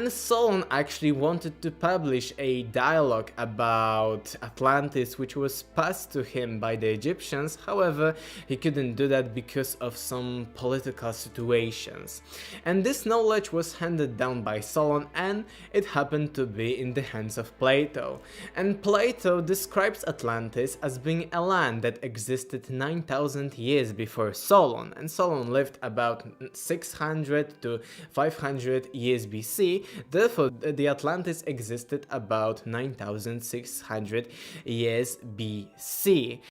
And Solon actually wanted to publish a dialogue about Atlantis which was passed to him by the Egyptians. However, he couldn't do that because of some political situations. And this knowledge was handed down by Solon, and it happened to be in the hands of Plato. And Plato describes Atlantis as being a land that existed 9,000 years before Solon, and Solon lived about 600 to 500 years BC. Therefore, the Atlantis existed about 9,600 years BC.